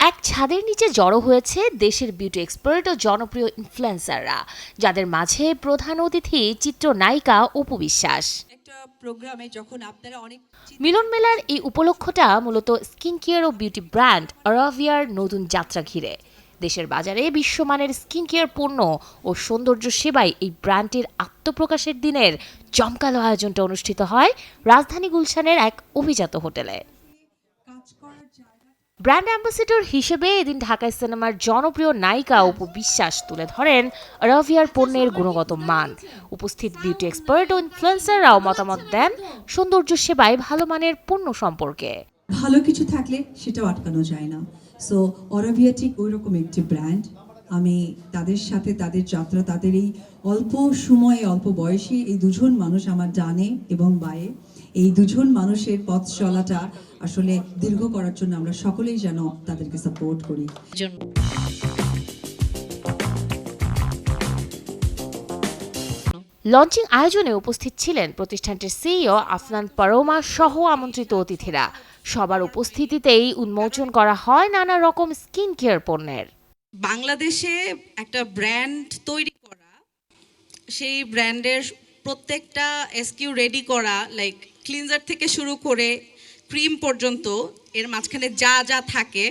এক ছাদের নিচে জড়ো হয়েছে দেশের বিউটি এক্সপার্ট ও জনপ্রিয় ইনফ্লুয়েন্সাররা, যাদের মাঝে প্রধান অতিথি চিত্রনায়িকা অপু বিশ্বাস। একটা প্রোগ্রামে যখন আপনারা অনেক মিলন মেলার এই উপলক্ষটা মূলত স্কিন কেয়ার ও বিউটি ব্র্যান্ড আরাভিয়ার নতুন যাত্রা ঘিরে। দেশের বাজারে বিশ্বমানের স্কিন কেয়ার পণ্য ও সৌন্দর্য সেবায় এই ব্র্যান্ডের আত্মপ্রকাশের দিনের জমকালো আয়োজনটা অনুষ্ঠিত হয় রাজধানী গুলশানের এক অভিজাত হোটেলে। কাজ করার জায়গা ব্র্যান্ড অ্যাম্বাসেডর হিসেবে এদিন ঢাকায় সিনেমার জনপ্রিয় নায়িকা অপু বিশ্বাস তুলে ধরেন রাভিয়ার পণ্যের গুণগত মান। উপস্থিত বিউটি এক্সপার্ট ও ইনফ্লুয়েন্সাররাও মতামত দেন সৌন্দর্য সেবায় ভালো মানের পণ্য সম্পর্কে। ভালো কিছু থাকলে সেটাও আটকানো যায় না। সো অরাভিয়া ঠিক ওই রকম একটি ব্র্যান্ড। আমি তাদের সাথে তাদের যাত্রা, তাদের এই অল্প সময়ে অল্প বয়সী এই দুজন মানুষ আমার ডানে এবং বায়ে, এই দুজন মানুষের পথ চলাটা আসলে দীর্ঘ করার জন্য আমরা সকলেই যেন তাদেরকে সাপোর্ট করি। লঞ্চিং আয়োজনে উপস্থিত ছিলেন প্রতিষ্ঠানটির সিইও আফনান পারোমা সহ আমন্ত্রিত অতিথিরা। সবার উপস্থিতিতেই উন্মোচন করা হয় নানা রকম স্কিন কেয়ার পণ্যের। বাংলাদেশে একটা ব্র্যান্ড তৈরি করা, সেই ব্র্যান্ডের প্রত্যেকটা এসকিউ রেডি করা, লাইক ক্লিনজার থেকে শুরু করে ক্রিম পর্যন্ত, এর মাঝখানে যা যা থাকে,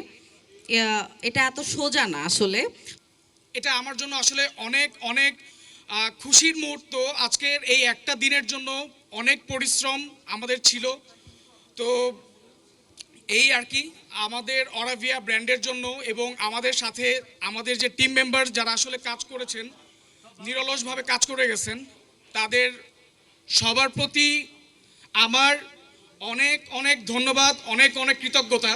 এটা এত সোজা না আসলে। এটা আমার জন্য আসলে অনেক অনেক খুশির মুহূর্ত। আজকের এই একটা দিনের জন্য অনেক পরিশ্রম আমাদের ছিল। তো এই আর কি, আমাদের অরাভিয়া ব্র্যান্ডের জন্য এবং আমাদের সাথে আমাদের যে টিম মেম্বার যারা আসলে কাজ করেছেন, নিরলসভাবে কাজ করে গেছেন, তাদের সবার প্রতি আমার অনেক অনেক ধন্যবাদ, অনেক অনেক কৃতজ্ঞতা।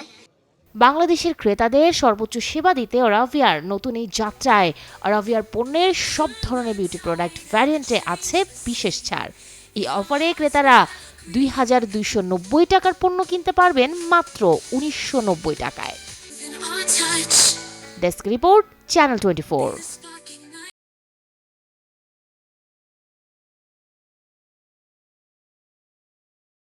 বাংলাদেশের ক্রেতাদের সর্বোচ্চ সেবা দিতে অরাভিয়ার নতুন এই যাত্রায় অরাভিয়ার পণ্যের সব ধরনের বিউটি প্রোডাক্ট ভ্যারিয়েন্টে আছে বিশেষ ছাড়। এই অফারে ক্রেতারা ২,২৯০ টাকার পণ্য কিনতে পারবেন মাত্র ১৯৯০ টাকায়। Desk report, channel 24।